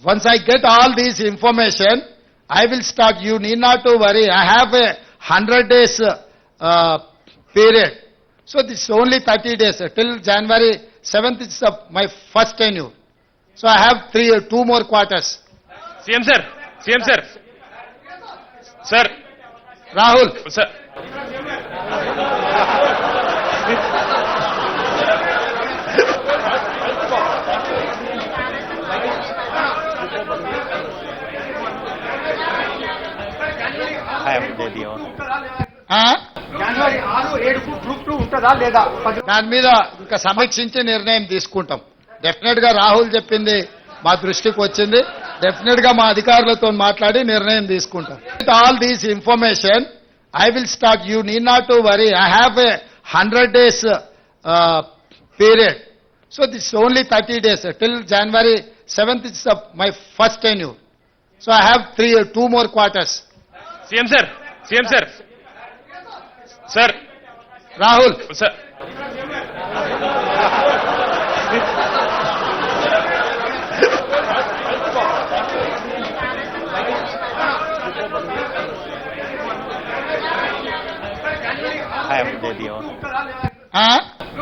Once I get all these information, I will start. You need not to worry. I have a 100 days period. So this is only 30 days. Till January 7th is my first tenure. So I have 2 more quarters. CM sir. Sir. Rahul. Sir. January 6-7కు group 2 ఉంటుందా లేదా? దాని మీద ఇంకా సమీక్షించి నిర్ణయం తీసుకుంటాం. Definite గా రాహుల్ చెప్పింది మా దృష్టికి వచ్చింది. డెఫినెట్ గా మా అధికారులతో మాట్లాడి నిర్ణయం తీసుకుంటాం. All these information I will start. You need not to worry. I have a 100 days period. So this is only 30 days. Till January 7th is my first tenure. So I have 2 more quarters. CM sir. Sir. Rahul. Sir.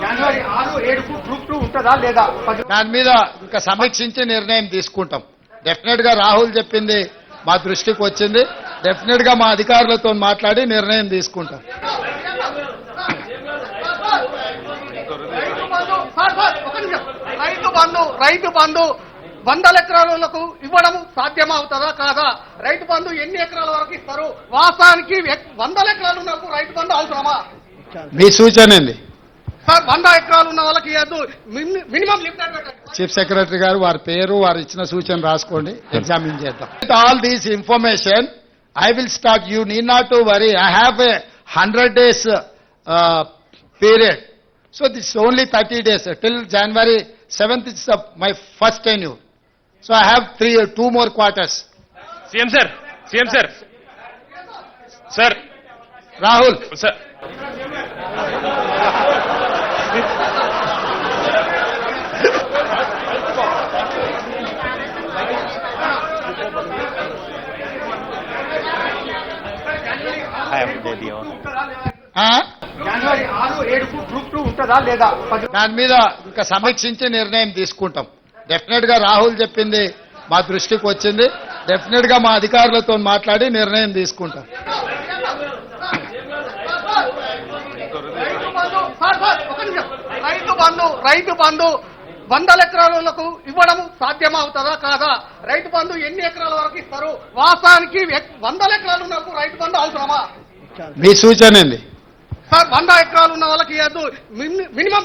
January 6-7కు group 2 ఉంటుందా లేదా? దాని మీద ఇంకా సమీక్షించి నిర్ణయం తీసుకుంటాం. Definite గా రాహుల్ చెప్పింది మా దృష్టికి వచ్చింది. డెఫినెట్ గా మా అధికారులతో మాట్లాడి నిర్ణయం తీసుకుంటాం. రైతు బంధు 100 ఎకరాలకు ఇవ్వడం సాధ్యమవుతుందా కాదా? రైతు బంధు ఎన్ని ఎకరాల వరకు ఇస్తారు? వాస్తవానికి 100 ఎకరాలు ఉన్నప్పుడు రైతు బంధు అవసరమా? మీ సూచన ఏంది సార్? 100 ఎకరాలు ఉన్న వాళ్ళకి మినిమం చీఫ్ సెక్రటరీ గారు వారి పేరు వారు ఇచ్చిన సూచన రాసుకోండి. ఎగ్జామిన్ చేద్దాం. All these information I will start. You need not to worry. I have a 100 days period. So this is only 30 days. Till January 7th is my first tenure. So I have 2 more quarters. CM sir. Sir. Rahul. Sir. January 6-7కు group 2 ఉంటుందా లేదా? దాని మీద ఇంకా సమీక్షించి నిర్ణయం తీసుకుంటాం. Definite గా రాహుల్ చెప్పింది మా దృష్టికి వచ్చింది. డెఫినెట్ గా మా అధికారులతో మాట్లాడి నిర్ణయం తీసుకుంటాం. రైతు బంధు 100 ఎకరాలకు ఇవ్వడం సాధ్యమవుతుందా కాదా? రైతు బంధు ఎన్ని ఎకరాల వరకు ఇస్తారు? వాస్తవానికి 100 ఎకరాలు ఉన్నప్పుడు రైతు బంధు అవసరమా? మీ సూచన ఏంది సార్? 100 ఎకరాలు ఉన్న వాళ్ళకి మినిమం